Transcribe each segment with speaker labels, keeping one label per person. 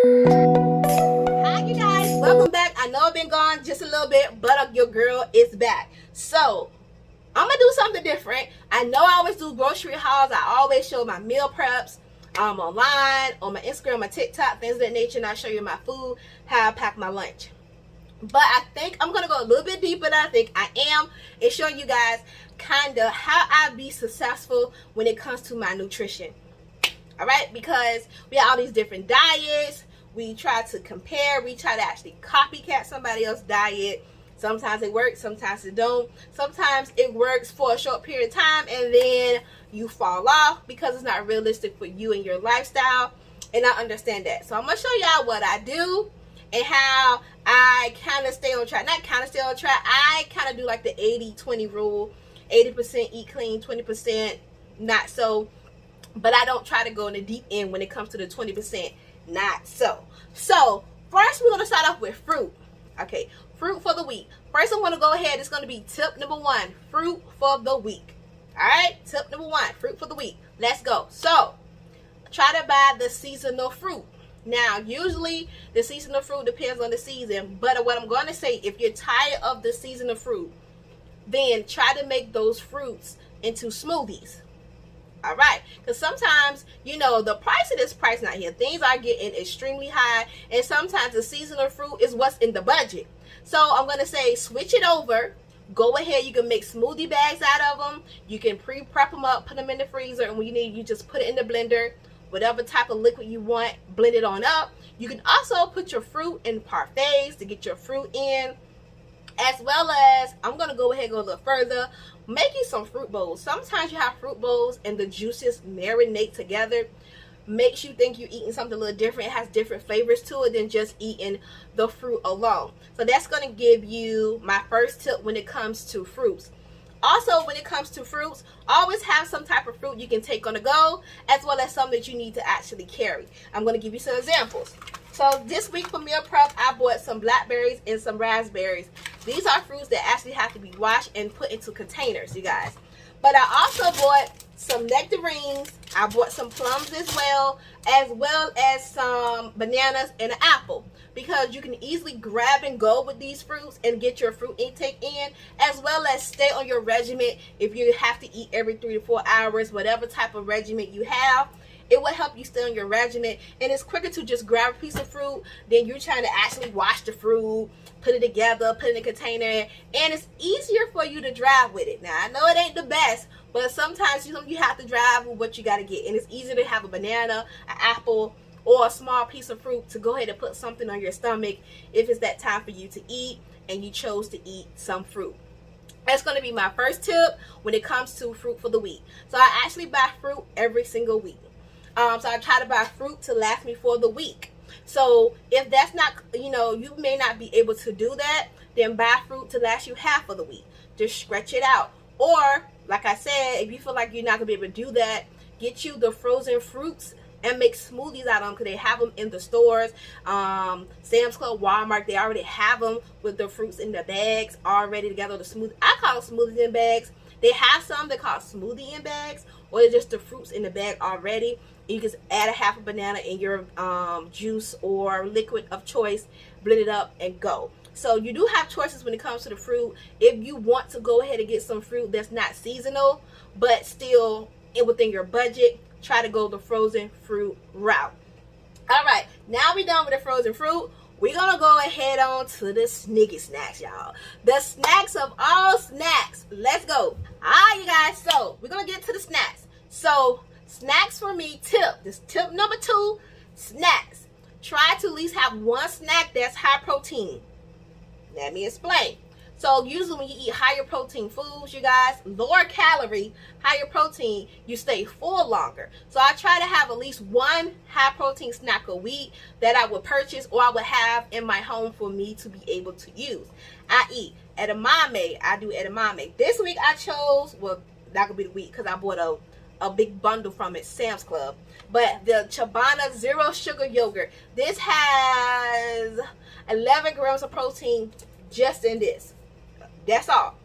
Speaker 1: Hi you guys, welcome back. I know I've been gone just a little bit, but your girl is back. So I'm gonna do something different. I know I always do grocery hauls. I always show my meal preps online, on my Instagram, my TikTok, things of that nature, and I show you my food, how I pack my lunch. But I think I'm gonna go a little bit deeper than I think I am and show you guys kind of how I be successful when it comes to my nutrition. All right, because we have all these different diets. We try to compare. We try to actually copycat somebody else's diet. Sometimes it works, sometimes it don't. Sometimes it works for a short period of time and then you fall off because it's not realistic for you and your lifestyle. And I understand that. So I'm gonna show y'all what I do and how I kind of stay on track. Not kind of stay on track. I kind of do like the 80-20 rule. 80% eat clean, 20% not so. But I don't try to go in the deep end when it comes to the 20% not so. So first we're going to start off with fruit. Okay, fruit for the week. First I'm going to go ahead. It's going to be tip number 1, fruit for the week. All right, tip number 1, fruit for the week. Let's go. So try to buy the seasonal fruit. Now usually the seasonal fruit depends on the season, but what I'm going to say, if you're tired of the seasonal fruit, then try to make those fruits into smoothies. All right, because sometimes, you know, the price of this price out here, things are getting extremely high, and sometimes the seasonal fruit is what's in the budget. So I'm going to say switch it over. Go ahead, you can make smoothie bags out of them. You can pre-prep them up, put them in the freezer, and when you need, you just put it in the blender. Whatever type of liquid you want, blend it on up. You can also put your fruit in parfaits to get your fruit in. As well as, I'm going to go ahead and go a little further, make you some fruit bowls. Sometimes you have fruit bowls and the juices marinate together. Makes you think you're eating something a little different. It has different flavors to it than just eating the fruit alone. So that's going to give you my first tip when it comes to fruits. Also, when it comes to fruits, always have some type of fruit you can take on the go, as well as some that you need to actually carry. I'm going to give you some examples. So this week for meal prep, I bought some blackberries and some raspberries. These are fruits that actually have to be washed and put into containers, you guys. But I also bought some nectarines. I bought some plums as well as some bananas and an apple. Because you can easily grab and go with these fruits and get your fruit intake in, as well as stay on your regimen if you have to eat every 3 to 4 hours, whatever type of regimen you have. It will help you stay on your regimen, and it's quicker to just grab a piece of fruit than you're trying to actually wash the fruit, put it together, put it in a container, and it's easier for you to drive with it. Now, I know it ain't the best, but sometimes you have to drive with what you got to get, and it's easier to have a banana, an apple, or a small piece of fruit to go ahead and put something on your stomach if it's that time for you to eat and you chose to eat some fruit. That's going to be my first tip when it comes to fruit for the week. So I actually buy fruit every single week. So I try to buy fruit to last me for the week. So if that's not, you may not be able to do that, then buy fruit to last you half of the week. Just stretch it out. Or, like I said, if you feel like you're not going to be able to do that, get you the frozen fruits and make smoothies out of them, because they have them in the stores. Sam's Club, Walmart, they already have them with the fruits in the bags already together. The smoothie, I call them smoothies in bags. They have some that call smoothie in bags, or they're just the fruits in the bag already. You can add a half a banana in your juice or liquid of choice, blend it up and go. So you do have choices when it comes to the fruit. If you want to go ahead and get some fruit that's not seasonal, but still within your budget, try to go the frozen fruit route. All right, now we're done with the frozen fruit. We're going to go ahead on to the sneaky snacks, y'all. The snacks of all snacks. Let's go. All right, you guys. So we're going to get to the snacks. So snacks for me, this tip number 2, snacks. Try to at least have one snack that's high protein. Let me explain. So usually when you eat higher protein foods, you guys, lower calorie, higher protein, you stay full longer. So I try to have at least one high protein snack a week that I would purchase or I would have in my home for me to be able to use. I eat edamame. I do edamame. This week I chose, well, that could be the week because I bought a big bundle from it, Sam's Club. But the Chobani Zero Sugar Yogurt. This has 11 grams of protein just in this. That's all.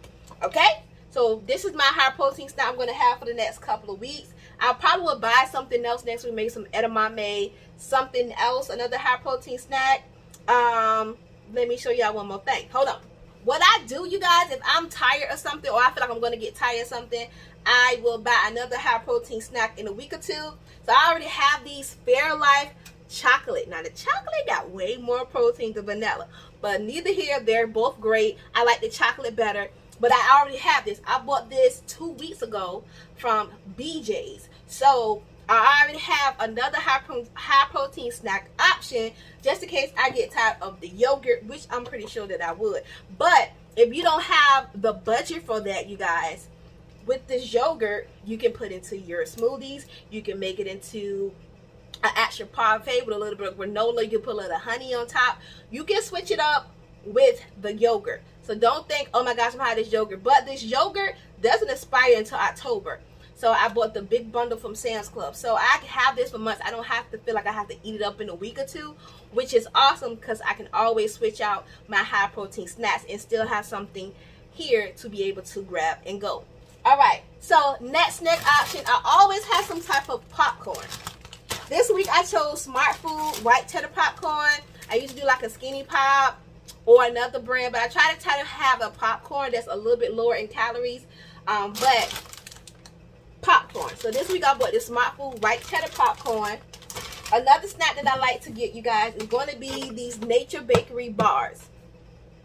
Speaker 1: Okay? So this is my high protein snack I'm going to have for the next couple of weeks. I probably will buy something else next week, maybe some edamame, something else, another high protein snack. Let me show y'all one more thing. Hold on. What I do, you guys, if I'm tired of something or I feel like I'm going to get tired of something, I will buy another high protein snack in a week or two. So I already have these Fairlife chocolate. Now the chocolate got way more protein than vanilla, but neither here, they're both great. I like the chocolate better, but I already have this. I bought this 2 weeks ago from BJ's. So I already have another high protein snack option just in case I get tired of the yogurt, which I'm pretty sure that I would. But if you don't have the budget for that, you guys, with this yogurt, you can put into your smoothies. You can make it into an extra parfait with a little bit of granola. You can put a little honey on top. You can switch it up with the yogurt. So don't think, oh my gosh, I'm having this yogurt. But this yogurt doesn't expire until October. So I bought the big bundle from Sam's Club. So I can have this for months. I don't have to feel like I have to eat it up in a week or two, which is awesome because I can always switch out my high protein snacks and still have something here to be able to grab and go. All right, so next snack option, I always have some type of popcorn. This week I chose Smart Food white cheddar popcorn. I used to do like a Skinny Pop or another brand, but I try to have a popcorn that's a little bit lower in calories, but popcorn. So this week I bought the Smart Food white cheddar popcorn. Another snack that I like to get, you guys, is going to be these Nature Bakery bars.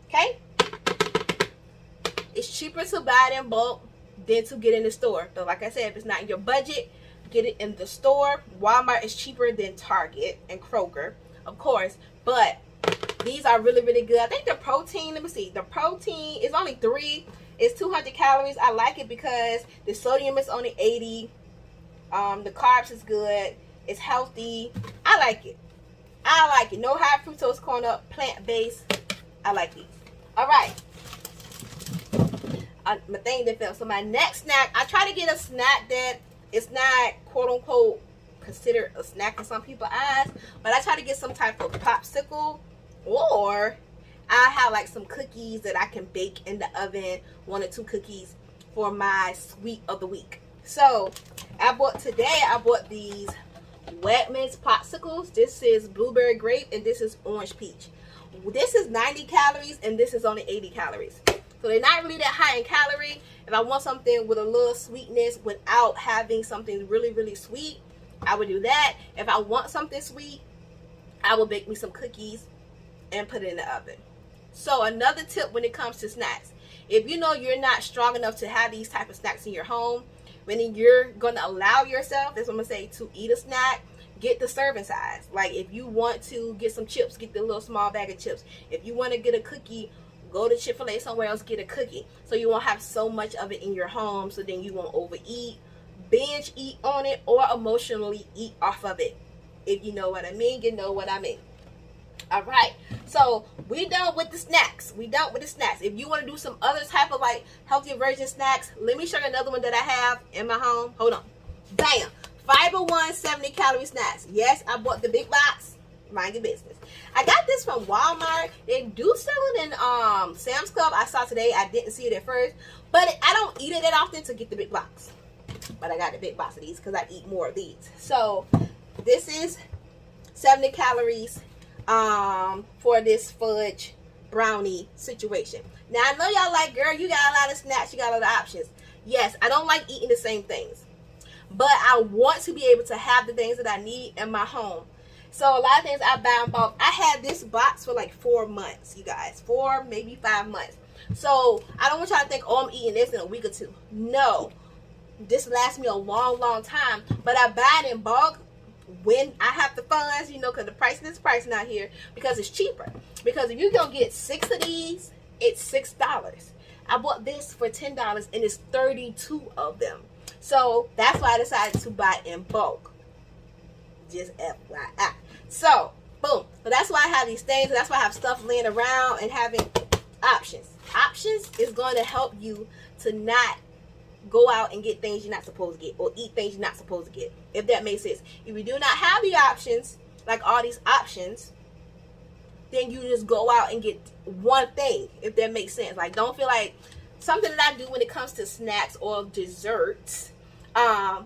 Speaker 1: Okay? It's cheaper to buy it in bulk than to get in the store. So like I said, if it's not in your budget, get it in the store. Walmart is cheaper than Target and Kroger, of course, but these are really, really good. I think the protein, let me see, the protein is only 3. It's 200 calories. I like it because the sodium is only 80. The carbs is good. It's healthy. I like it. I like it. No high fructose corn up, plant-based. I like these. All right. My thing that fell. So my next snack, I try to get a snack that is not quote-unquote considered a snack in some people's eyes, but I try to get some type of popsicle, or I have like some cookies that I can bake in the oven, 1 or 2 cookies for my sweet of the week. So I bought these Wetman's popsicles. This is blueberry grape and this is orange peach. This is 90 calories and this is only 80 calories. So they're not really that high in calorie. If I want something with a little sweetness without having something really, really sweet, I would do that. If I want something sweet, I will bake me some cookies and put it in the oven. So another tip when it comes to snacks, if you know you're not strong enough to have these type of snacks in your home, when you're going to allow yourself, that's what I'm going to say, to eat a snack, get the serving size. Like if you want to get some chips, get the little small bag of chips. If you want to get a cookie, go to Chick-fil-A somewhere else, get a cookie. So you won't have so much of it in your home, so then you won't overeat, binge eat on it, or emotionally eat off of it. If you know what I mean, you know what I mean. All right, so we done with the snacks. If you want to do some other type of like healthier version snacks, let me show you another one that I have in my home. Hold on. Bam. Fiber One 70 calorie snacks. Yes, I bought the big box. Mind your business. I got this from Walmart. They do sell it in Sam's Club. I saw today. I didn't see it at first, but I don't eat it that often to get the big box. But I got the big box of these because I eat more of these. So this is 70 calories for this fudge brownie situation. Now I know y'all like, girl, you got a lot of snacks, you got a lot of options. Yes, I don't like eating the same things, but I want to be able to have the things that I need in my home. So a lot of things I buy in bulk. I had this box for like 4 months, you guys. 4, maybe 5 months. So I don't want y'all to think, oh, I'm eating this in a week or 2. No. This lasts me a long, long time. But I buy it in bulk when I have the funds, you know, because the price is pricing out here, because it's cheaper. Because if you're going to get 6 of these, it's $6. I bought this for $10 and it's 32 of them. So that's why I decided to buy it in bulk. Just FYI. So, boom. So that's why I have these things. That's why I have stuff laying around and having options. Options is going to help you to not go out and get things you're not supposed to get, or eat things you're not supposed to get, if that makes sense. If you do not have the options, like all these options, then you just go out and get one thing, if that makes sense. Like, don't feel like something that I do when it comes to snacks or desserts. I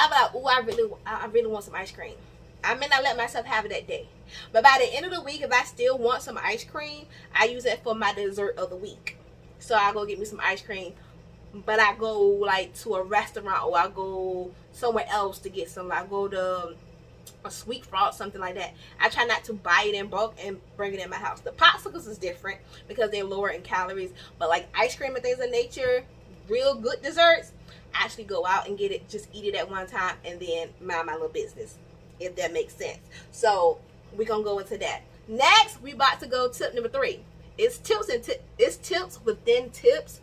Speaker 1: I'm like, ooh, I really want some ice cream. I may not let myself have it that day, but by the end of the week, if I still want some ice cream, I use it for my dessert of the week. So I go get me some ice cream, but I go like to a restaurant, or I go somewhere else to get some. I go to a Sweet Frog, something like that. I try not to buy it in bulk and bring it in my house. The popsicles is different because they're lower in calories, but like ice cream and things of nature, real good desserts, I actually go out and get it, just eat it at one time, and then mind my little business, if that makes sense. So we're gonna go into that. Next, we about to go tip number 3. It's tips within tips,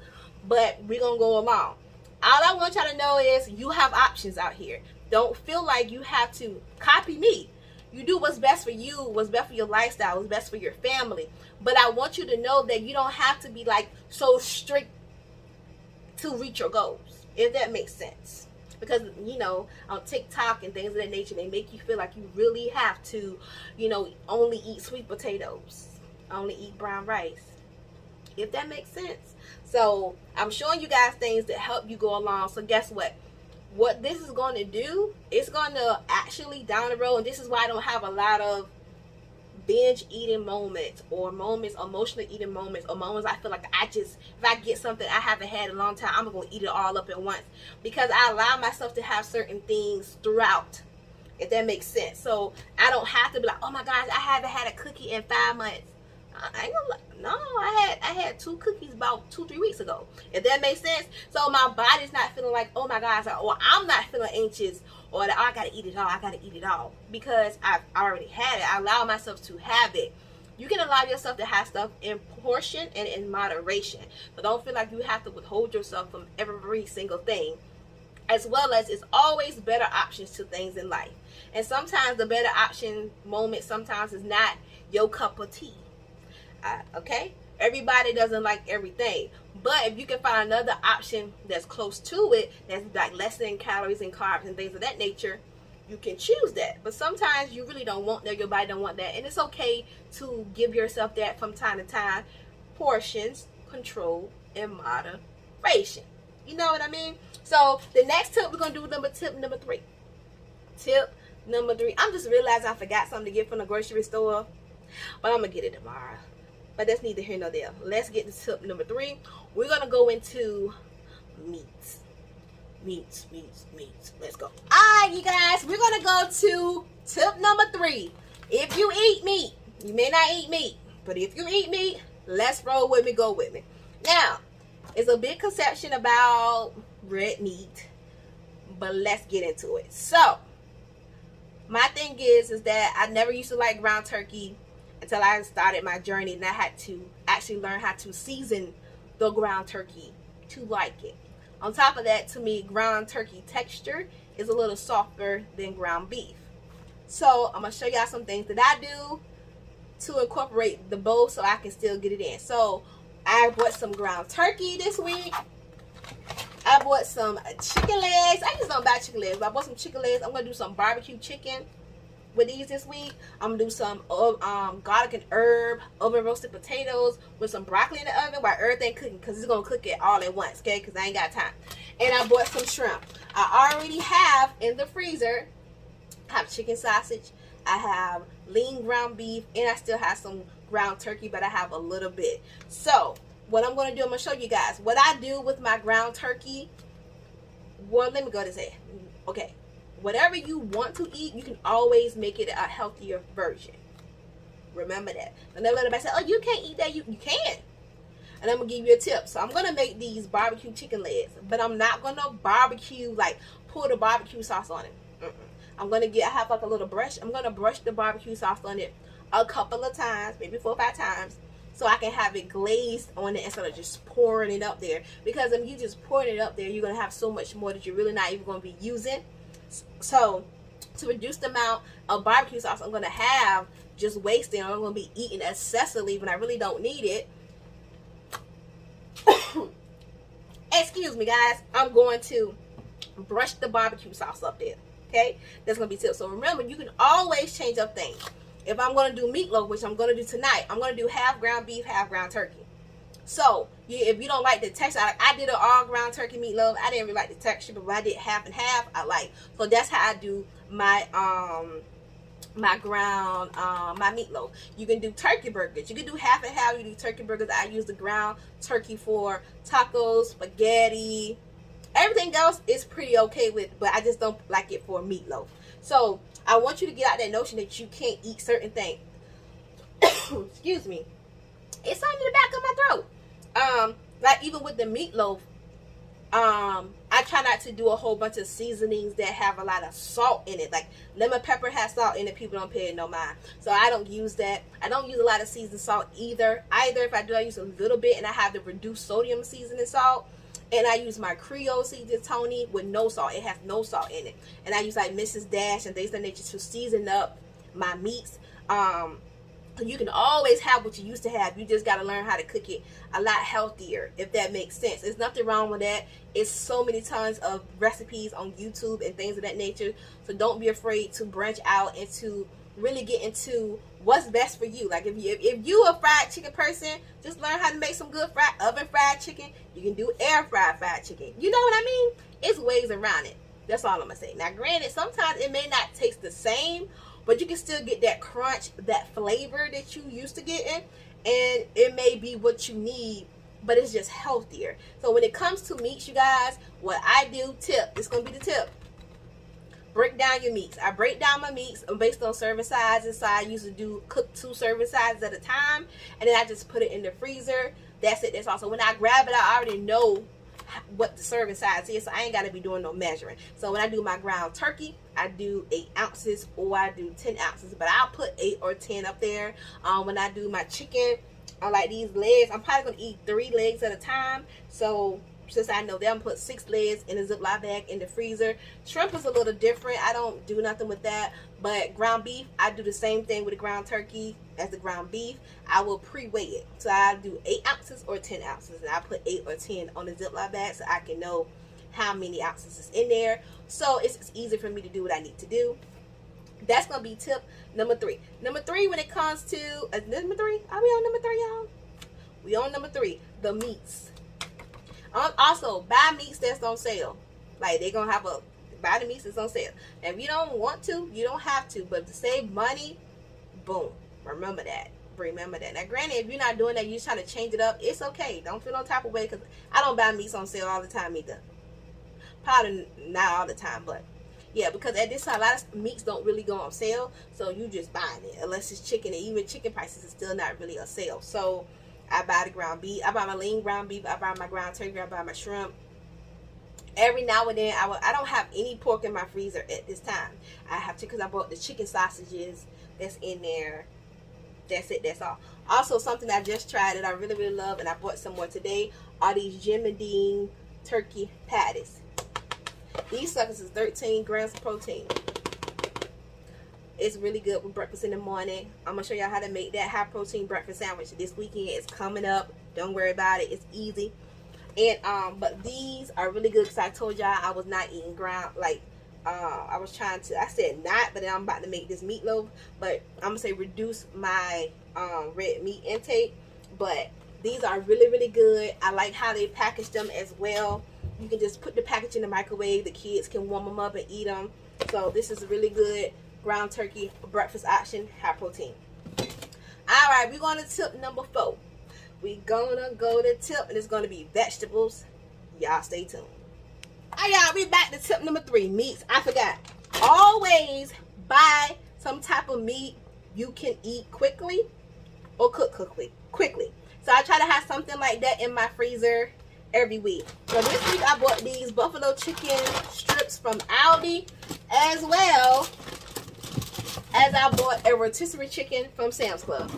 Speaker 1: but we're gonna go along. All I want y'all to know is you have options out here. Don't feel like you have to copy me. You do what's best for you, what's best for your lifestyle, what's best for your family. But I want you to know that you don't have to be like so strict to reach your goals, if that makes sense. Because, you know, on TikTok and things of that nature, they make you feel like you really have to, you know, only eat sweet potatoes, only eat brown rice, if that makes sense. So I'm showing you guys things that help you go along. So guess what this is going to do, it's going to actually down the road, and this is why I don't have a lot of binge eating moments, or emotional eating moments, or moments I feel like if I get something I haven't had in a long time, I'm going to eat it all up at once, because I allow myself to have certain things throughout, if that makes sense. So I don't have to be like, oh my gosh, I haven't had a cookie in 5 months. I ain't gonna, no, I had 2 cookies about 2-3 weeks ago, if that makes sense. So my body's not feeling like, oh my gosh, or I'm not feeling anxious, or that, oh, I gotta eat it all, because I've already had it. I allow myself to have it. You can allow yourself to have stuff in portion and in moderation, but don't feel like you have to withhold yourself from every single thing. As well as, it's always better options to things in life, and sometimes the better option moment sometimes is not your cup of tea. Okay, everybody doesn't like everything, but if you can find another option that's close to it, that's like less than calories and carbs and things of that nature, you can choose that. But sometimes you really don't want that, your body don't want that, and it's okay to give yourself that from time to time. Portions, control, and moderation, you know what I mean? So the next tip we're gonna do, tip number 3. Tip number 3, I'm just realizing I forgot something to get from the grocery store, but I'm gonna get it tomorrow. But that's neither here nor there. Let's get to tip number 3. We're going to go into meats. Meats. Let's go. Alright, you guys. We're going to go to tip number 3. If you eat meat, you may not eat meat, but if you eat meat, let's roll with me, go with me. Now, it's a big conception about red meat, but let's get into it. So, my thing is that I never used to like ground turkey until I started my journey, and I had to actually learn how to season the ground turkey to like it. On top of that, to me, ground turkey texture is a little softer than ground beef. So I'm going to show y'all some things that I do to incorporate the both so I can still get it in. So I bought some ground turkey this week. I bought some chicken legs. I just don't buy chicken legs, but I bought some chicken legs. I'm going to do some barbecue chicken with these this week. I'm gonna do some garlic and herb oven roasted potatoes with some broccoli in the oven while everything cooking, because it's gonna cook it all at once, okay, because I ain't got time. And I bought some shrimp. I already have in the freezer, I have chicken sausage, I have lean ground beef, and I still have some ground turkey, but I have a little bit. So what I'm gonna do, I'm gonna show you guys what I do with my ground turkey. Well, let me go to say, okay, whatever you want to eat, you can always make it a healthier version. Remember that. And never let anybody say, oh, you can't eat that. You can. And I'm going to give you a tip. So I'm going to make these barbecue chicken legs, but I'm not going to barbecue, like pour the barbecue sauce on it. I'm going to I have like a little brush. I'm going to brush the barbecue sauce on it a couple of times, maybe 4 or 5 times, so I can have it glazed on it instead of just pouring it up there. Because if you just pouring it up there, you're going to have so much more that you're really not even going to be using. So to reduce the amount of barbecue sauce I'm going to have just wasting, I'm going to be eating excessively when I really don't need it. Excuse me, guys. I'm going to brush the barbecue sauce up there. Okay, that's going to be tip. So remember, you can always change up things. If I'm going to do meatloaf, which I'm going to do tonight, I'm going to do half ground beef, half ground turkey. So if you don't like the texture, I did an all ground turkey meatloaf. I didn't really like the texture, but when I did half and half, I like. So that's how I do my my ground my meatloaf. You can do turkey burgers. You can do half and half. You do turkey burgers. I use the ground turkey for tacos, spaghetti. Everything else is pretty okay with, but I just don't like it for meatloaf. So I want you to get out that notion that you can't eat certain things. Excuse me. It's something in the back of my throat. Like even with the meatloaf, I try not to do a whole bunch of seasonings that have a lot of salt in it. Like lemon pepper has salt in it. People don't pay it no mind. So I don't use that. I don't use a lot of seasoned salt either. If I do, I use a little bit, and I have the reduced sodium seasoning salt. And I use my Creole seasoned Tony with no salt. It has no salt in it. And I use like Mrs. Dash and things of that nature to season up my meats. You can always have what you used to have. You just got to learn how to cook it a lot healthier, if that makes sense. There's nothing wrong with that. It's so many tons of recipes on YouTube and things of that nature. So don't be afraid to branch out and to really get into what's best for you. Like if you a fried chicken person, just learn how to make some good oven fried chicken. You can do air fried chicken. You know what I mean? It's ways around it. That's all I'm gonna say. Now granted, sometimes it may not taste the same, but you can still get that crunch, that flavor that you used to getting, and it may be what you need, but it's just healthier. So when it comes to meats, you guys, what I do, it's gonna be the tip. Break down your meats. I break down my meats based on serving sizes. So I used to cook 2 serving sizes at a time, and then I just put it in the freezer. That's it. That's all. So when I grab it, I already know what the serving size is, so I ain't got to be doing no measuring. So when I do my ground turkey, I do 8 ounces or I do 10 ounces, but I'll put 8 or 10 up there. When I do my chicken, I like these legs. I'm probably gonna eat 3 legs at a time. So since I know them, put 6 legs in a Ziploc bag in the freezer. Shrimp is a little different. I don't do nothing with that. But ground beef, I do the same thing with the ground turkey as the ground beef. I will pre-weigh it. So I do 8 ounces or 10 ounces. And I put 8 or 10 on the Ziploc bag so I can know how many ounces is in there. So it's easy for me to do what I need to do. That's going to be tip number 3. Number 3, when it comes to, number 3? Are we on number 3, y'all? We on number 3, the meats. Also, buy meats that's on sale. Like, they're going to have buy the meats that's on sale. And if you don't want to, you don't have to. But to save money, boom. Remember that. Remember that. Now, granted, if you're not doing that, you're just trying to change it up, it's okay. Don't feel no type of way, because I don't buy meats on sale all the time either. Probably not all the time, but yeah, because at this time, a lot of meats don't really go on sale. So you just buying it. Unless it's chicken. And even chicken prices is still not really a sale. So I buy the ground beef. I buy my lean ground beef. I buy my ground turkey. I buy my shrimp. Every now and then, I don't have any pork in my freezer at this time. I have to, because I bought the chicken sausages that's in there. That's it. That's all. Also, something I just tried that I really, really love, and I bought some more today, are these Gemini turkey patties. These suckers is 13 grams of protein. It's really good with breakfast in the morning. I'm going to show y'all how to make that high protein breakfast sandwich. This weekend is coming up. Don't worry about it. It's easy. And but these are really good because I told y'all I was not eating ground. Like, I was trying to, I said not, but then I'm about to make this meatloaf. But I'm going to say reduce my red meat intake. But these are really, really good. I like how they package them as well. You can just put the package in the microwave. The kids can warm them up and eat them. So this is a really good ground turkey breakfast option, high protein. All right, we're going to tip number 4. We're going to go to tip, and it's going to be vegetables. Y'all stay tuned. All right, y'all, we back to tip number 3, meats. I forgot. Always buy some type of meat you can eat quickly or cook quickly. So I try to have something like that in my freezer every week. So this week I bought these buffalo chicken strips from Aldi, as well as I bought a rotisserie chicken from Sam's Club.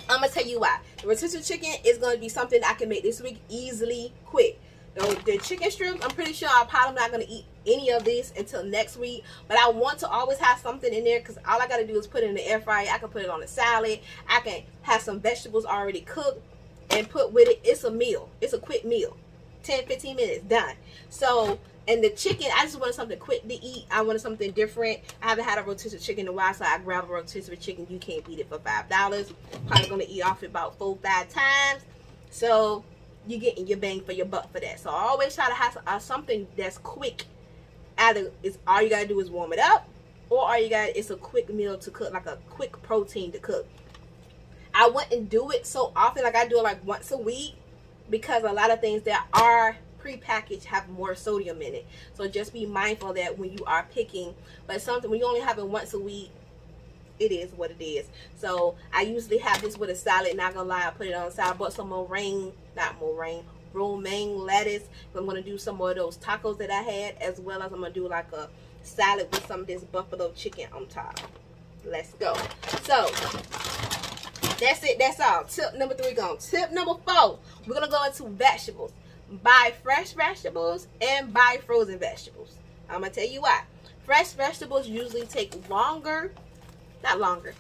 Speaker 1: I'm gonna tell you why. The rotisserie chicken is gonna be something I can make this week easily, quick. The chicken strips, I'm pretty sure I'm probably not gonna eat any of this until next week, but I want to always have something in there, because all I gotta do is put it in the air fryer. I can put it on a salad. I can have some vegetables already cooked and put with it. It's a meal. It's a quick meal. 10-15 minutes, done. So, and the chicken, I just wanted something quick to eat. I wanted something different. I haven't had a rotisserie chicken in a while, so I grabbed a rotisserie chicken. You can't beat it for $5. Probably gonna eat off it about 4-5 times. So you getting your bang for your buck for that. So I always try to have something that's quick. Either is all you gotta do is warm it up, or all you got it's a quick meal to cook, like a quick protein to cook. I wouldn't do it so often, like I do it like once a week, because a lot of things that are prepackaged have more sodium in it. So just be mindful that when you are picking. But something when you only have it once a week, it is what it is. So I usually have this with a salad. Not gonna lie, I put it on the salad. I bought some romaine lettuce. I'm gonna do some more of those tacos that I had, as well as I'm gonna do like a salad with some of this buffalo chicken on top. Let's go. So that's it. That's all. Tip number 3 gone. Tip number 4, we're gonna go into vegetables. Buy fresh vegetables and buy frozen vegetables. I'm gonna tell you why. Fresh vegetables usually take longer. Not longer.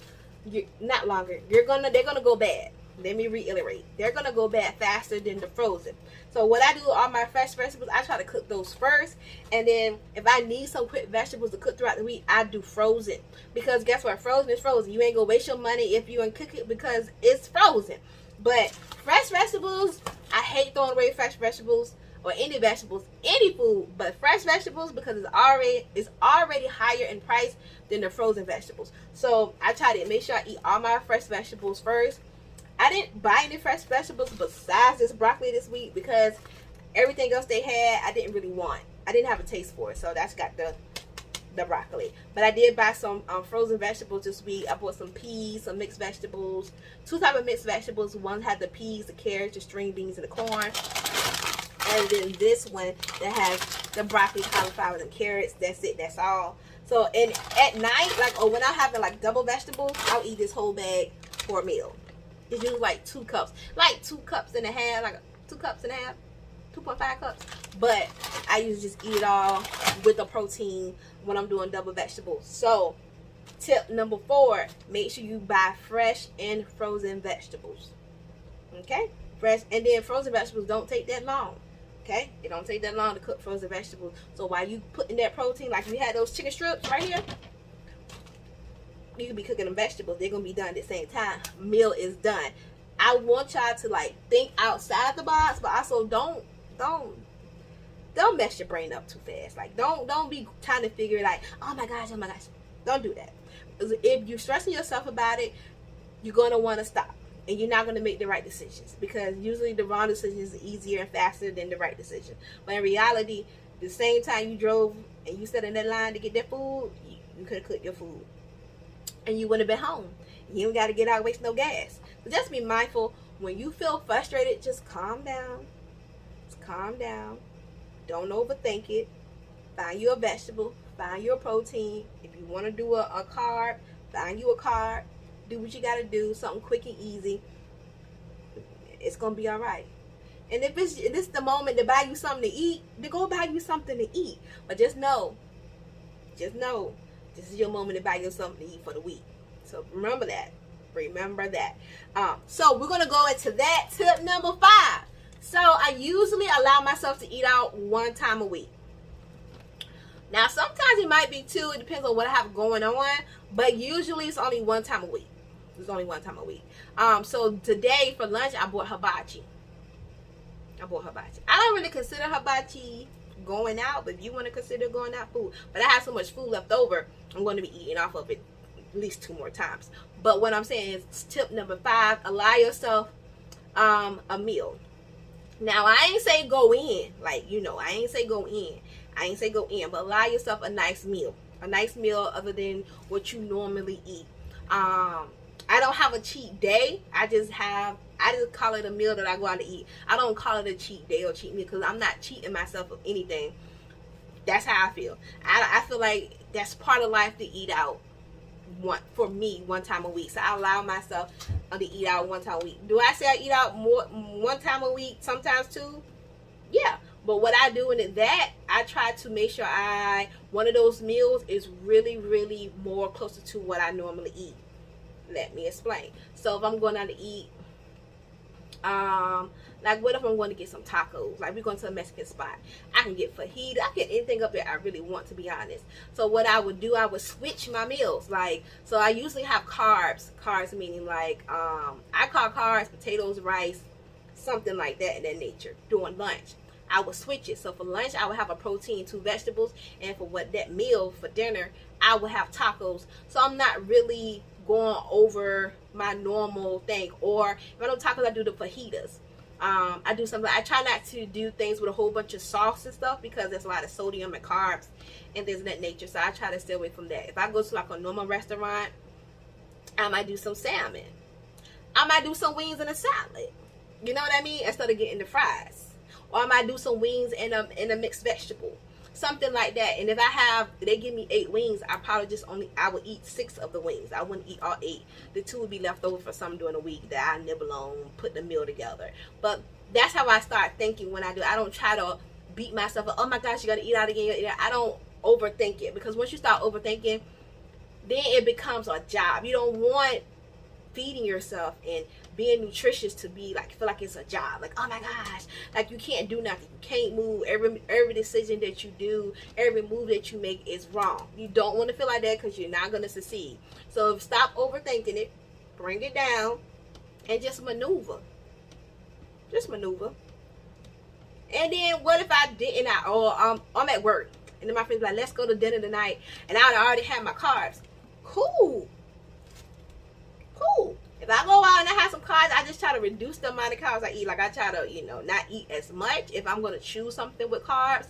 Speaker 1: They're gonna go bad. Let me reiterate. They're gonna go bad faster than the frozen. So what I do with all my fresh vegetables, I try to cook those first, and then if I need some quick vegetables to cook throughout the week, I do frozen. Because guess what? Frozen is frozen. You ain't gonna waste your money if you ain't cook it because it's frozen. But fresh vegetables, I hate throwing away fresh vegetables or any vegetables, any food, but fresh vegetables, because it's already higher in price than the frozen vegetables. So I try to make sure I eat all my fresh vegetables first. I didn't buy any fresh vegetables besides this broccoli this week, because everything else they had I didn't really want. I didn't have a taste for it, so that's got the broccoli. But I did buy some frozen vegetables this week. I bought some peas, some mixed vegetables, 2 types of mixed vegetables. One had the peas, the carrots, the string beans, and the corn. And then this one that has the broccoli, cauliflower, and carrots. That's it. That's all. So, and at night, like, or when I'm having like double vegetables, I'll eat this whole bag for a meal. It's usually like 2 cups, like 2 cups and a half, like 2 cups and a half, 2.5 cups. But I usually just eat it all with the protein when I'm doing double vegetables. So tip number 4, make sure you buy fresh and frozen vegetables. Okay, fresh, and then frozen vegetables don't take that long. Okay, it don't take that long to cook frozen vegetables. So while you putting that protein, like we had those chicken strips right here, you can be cooking them vegetables. They're gonna be done at the same time. Meal is done. I want y'all to like think outside the box, but also don't mess your brain up too fast. Like don't be trying to figure it out. Oh my gosh. Don't do that. If you're stressing yourself about it, you're gonna want to stop, and you're not gonna make the right decisions, because usually the wrong decision is easier and faster than the right decision. But in reality, the same time you drove and you stood in that line to get that food, you could have cooked your food, and you wouldn't have been home. You don't got to get out and waste no gas. So just be mindful. When you feel frustrated, just calm down. Just calm down. Don't overthink it. Find you a vegetable. Find you a protein. If you want to do a carb, find you a carb. Do what you got to do. Something quick and easy. It's going to be all right. And if this is the moment to buy you something to eat, then go buy you something to eat. But just know, this is your moment to buy you something to eat for the week. So remember that. So we're going to go into that. Tip number 5. So I usually allow myself to eat out 1 time a week. Now sometimes it might be 2. It depends on what I have going on. But usually it's only 1 time a week. So today for lunch I bought hibachi. I don't really consider hibachi going out, but if you want to consider going out food, but I have so much food left over, I'm going to be eating off of it at least 2 more times. But what I'm saying is tip number 5, allow yourself a meal. Now I ain't say go in, I ain't say go in, but allow yourself a nice meal other than what you normally eat. I don't have a cheat day. I just call it a meal that I go out to eat. I don't call it a cheat day or cheat meal, because I'm not cheating myself of anything. That's how I feel. I feel like that's part of life, to eat out. For me, 1 time a week. So I allow myself to eat out 1 time a week. Do I say I eat out more 1 time a week? Sometimes 2. Yeah. But what I do in that, I try to make sure one of those meals is really, really more closer to what I normally eat. Let me explain. So if I'm going out to eat, like what if I'm going to get some tacos? Like we're going to a Mexican spot. I can get fajita. I can get anything up there I really want, to be honest. So what I would do, I would switch my meals. So I usually have carbs. Carbs meaning I call carbs potatoes, rice, something like that in that nature during lunch. I would switch it. So for lunch, I would have a protein, 2 vegetables, and for what that meal for dinner, I would have tacos. So I'm not really going over my normal thing. Or if I don't tacos, I do the fajitas. I do something. I try not to do things with a whole bunch of sauce and stuff because there's a lot of sodium and carbs and things of that nature. So I try to stay away from that. If I go to like a normal restaurant, I might do some salmon. I might do some wings and a salad. You know what I mean? Instead of getting the fries. Or I might do some wings and a mixed vegetable. Something like that. And if they give me 8 wings, I would eat 6 of the wings. I wouldn't eat all 8. The 2 would be left over for some during the week that I nibble on, put the meal together. But that's how I start thinking when I do. I don't try to beat myself up. Oh my gosh, you gotta eat out again. I don't overthink it. Because once you start overthinking, then it becomes a job. You don't want feeding yourself and being nutritious to be like, feel like it's a job. Like, oh my gosh, like you can't do nothing. You can't move. Every decision that you do, every move that you make is wrong. You don't want to feel like that because you're not going to succeed. So stop overthinking it, bring it down, and just maneuver. Just maneuver. And then what if I didn't? I'm at work, and then my friends be like, let's go to dinner tonight, and I already have my carbs. Cool. If I go out and I have some carbs, I just try to reduce the amount of carbs I eat. Like I try to, not eat as much. If I'm going to choose something with carbs,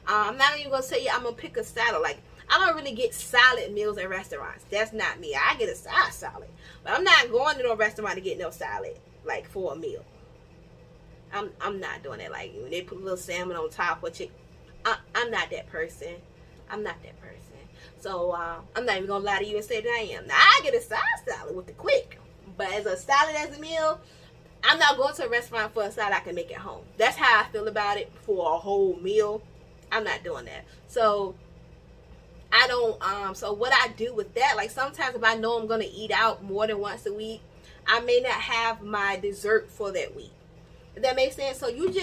Speaker 1: I'm not even going to tell you I'm going to pick a salad. Like, I don't really get salad meals at restaurants. That's not me. I get a side salad. But I'm not going to no restaurant to get no salad, like, for a meal. I'm not doing that. Like, when they put a little salmon on top or chicken. I'm not that person. I'm not that person. So, I'm not even going to lie to you and say that I am. Now, I get a side salad with the quick. But as a salad as a meal, I'm not going to a restaurant for a salad I can make at home. That's how I feel about it for a whole meal. I'm not doing that. So, I don't, so what I do with that, like sometimes if I know I'm going to eat out more than once a week, I may not have my dessert for that week. If that makes sense. So you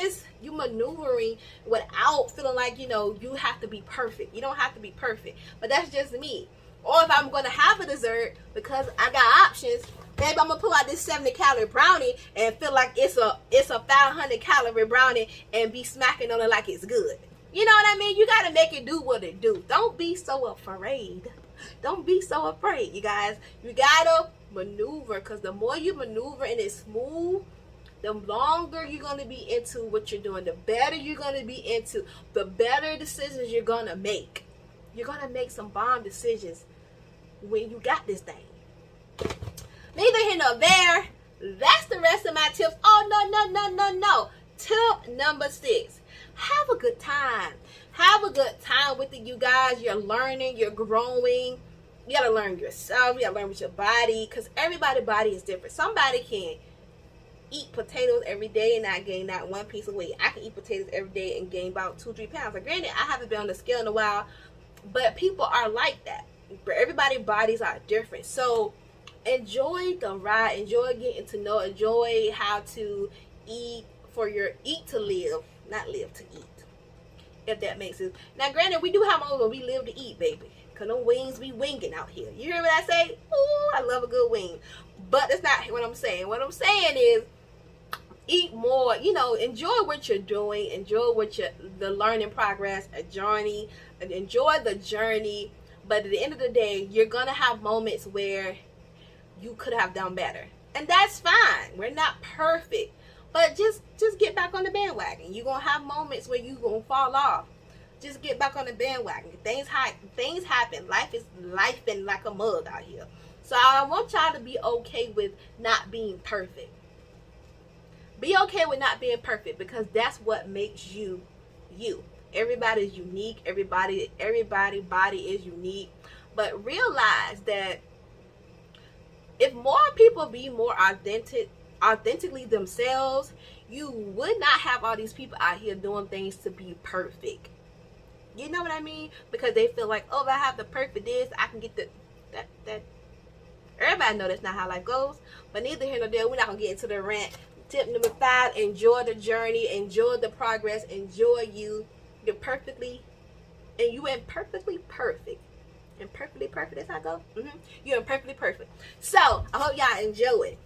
Speaker 1: maneuvering without feeling like, you have to be perfect. You don't have to be perfect. But that's just me. Or if I'm going to have a dessert because I got options, maybe I'm going to pull out this 70-calorie brownie and feel like it's a 500-calorie brownie and be smacking on it like it's good. You know what I mean? You got to make it do what it do. Don't be so afraid. Don't be so afraid, you guys. You got to maneuver, because the more you maneuver and it's smooth, the longer you're going to be into what you're doing, the better you're going to be into, the better decisions you're going to make. You're going to make some bomb decisions when you got this thing. Neither here nor there. That's the rest of my tips. Oh, no. Tip number 6. Have a good time. Have a good time with it, you guys. You're learning. You're growing. You got to learn yourself. You got to learn with your body, because everybody's body is different. Somebody can eat potatoes every day and not gain not 1 piece of weight. I can eat potatoes every day and gain about 2-3 pounds. Like, granted, I haven't been on the scale in a while, but people are like that. But everybody's bodies are different. So enjoy the ride. Enjoy getting to know. Enjoy how to eat to live, not live to eat. If that makes sense. Now, granted, we do have moments where we live to eat, baby. Because them wings be winging out here. You hear what I say? Ooh, I love a good wing. But that's not what I'm saying. What I'm saying is, eat more. Enjoy what you're doing. Enjoy the learning progress, a journey. Enjoy the journey. But at the end of the day, you're going to have moments where you could have done better. And that's fine. We're not perfect. But just get back on the bandwagon. You're going to have moments where you're going to fall off. Just get back on the bandwagon. Things happen. Life is been like a mug out here. So I want y'all to be okay with not being perfect. Be okay with not being perfect, because that's what makes you you. Everybody's unique. Everybody's body is unique. But realize that if more people be more authentically themselves, you would not have all these people out here doing things to be perfect. You know what I mean? Because they feel like, oh, if I have the perfect this, I can get that. Everybody know that's not how life goes. But neither here nor there. We're not going to get into the rant. Tip number 5, enjoy the journey. Enjoy the progress. Enjoy you. You're perfectly perfect. And perfectly perfect, that's how I go. You're perfectly perfect. So, I hope y'all enjoy it.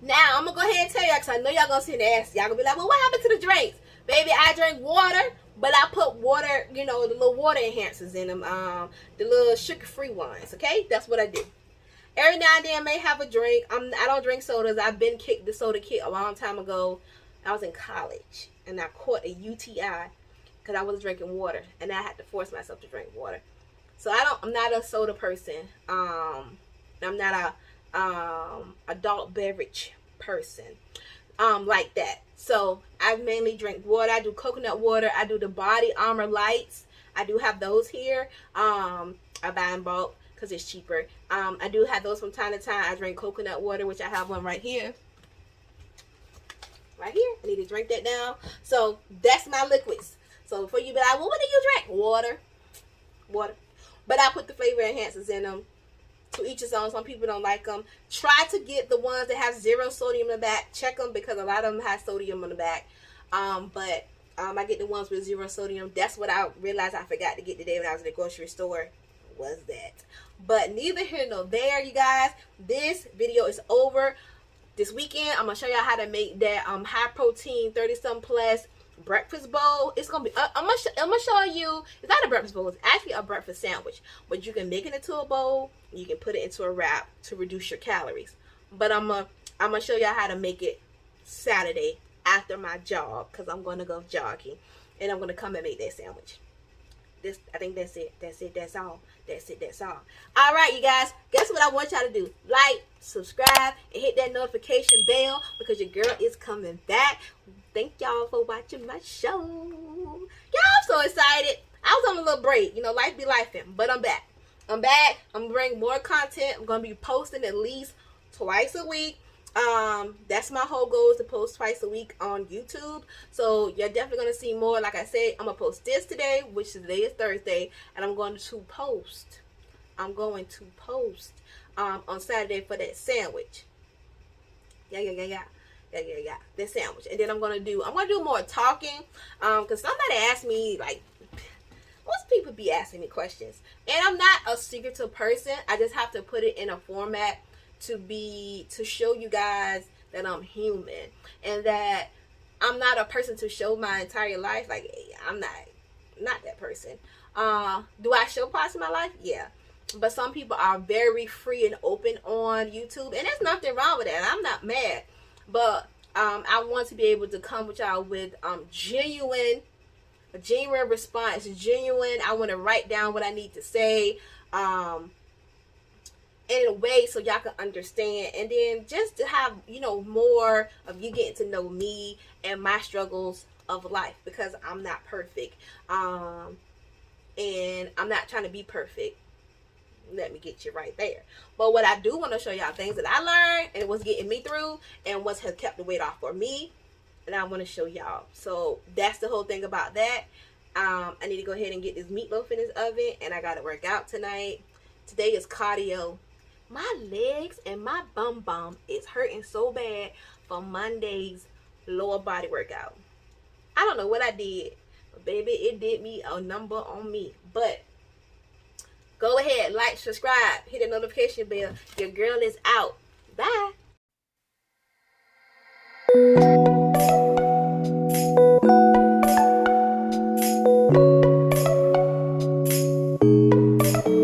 Speaker 1: Now, I'm going to go ahead and tell y'all, because I know y'all going to sit and ask. Y'all going to be like, well, what happened to the drinks? Baby, I drink water, but I put water, you know, the little water enhancers in them, the little sugar-free ones, okay? That's what I do. Every now and then I may have a drink. I don't drink sodas. I've been kicked the soda kick a long time ago. I was in college, and I caught a UTI because I was drinking water, and I had to force myself to drink water. So I'm not a soda person. I'm not a adult beverage person like that. So I mainly drink water. I do coconut water. I do the Body Armor lights. I do have those here. I buy in bulk because it's cheaper. I do have those from time to time. I drink coconut water, which I have one right here. Right here. I need to drink that down. So that's my liquids. So before you be like, well, what do you drink? Water. Water. But I put the flavor enhancers in them. To each his own. Some people don't like them. Try to get the ones that have 0 sodium in the back. Check them because a lot of them have sodium in the back. But I get the ones with 0 sodium. That's what I realized I forgot to get today when I was in the grocery store. Was that. But neither here nor there, you guys. This video is over. This weekend, I'm going to show y'all how to make that high protein 30-something plus breakfast bowl. It's gonna be I'm gonna show you. It's not a breakfast bowl, it's actually a breakfast sandwich, but you can make it into a bowl. You can put it into a wrap to reduce your calories. But I'm gonna show y'all how to make it Saturday after my jog, because I'm gonna go jogging and I'm gonna come and make that sandwich. I think that's it. That's all. All right, you guys, guess what I want y'all to do? Like, subscribe, and hit that notification bell, because your girl is coming back. Thank y'all for watching my show. Y'all, I'm so excited. I was on a little break. You know, life be lifing, but I'm back. I'm back. I'm going to bring more content. I'm going to be posting at least twice a week. That's my whole goal, is to post twice a week on YouTube. So you're definitely going to see more. Like I said, I'm going to post this today, which today is Thursday, and I'm going to post on Saturday for that sandwich. Yeah. That sandwich. And then I'm gonna do more talking, because somebody asked me, like, most people be asking me questions, and I'm not a secretive person. I just have to put it in a format to show you guys that I'm human, and that I'm not a person to show my entire life. Like, I'm not that person. Do I show parts of my life? Yeah. But some people are very free and open on YouTube, and there's nothing wrong with that. I'm not mad. But I want to be able to come with y'all with a genuine response. Genuine. I want to write down what I need to say in a way so y'all can understand. And then just to have, you know, more of you getting to know me and my struggles of life, because I'm not perfect. And I'm not trying to be perfect. Let me get you right there. But what I do want to show y'all things that I learned and what's getting me through and what has kept the weight off for me, and I want to show y'all. So that's the whole thing about that. I need to go ahead and get this meatloaf in this oven, and I got to work out tonight. Today is cardio. My legs and my bum is hurting so bad from Monday's lower body workout. I don't know what I did, but baby, it did me a number on me. But go ahead, like, subscribe, hit the notification bell. Your girl is out.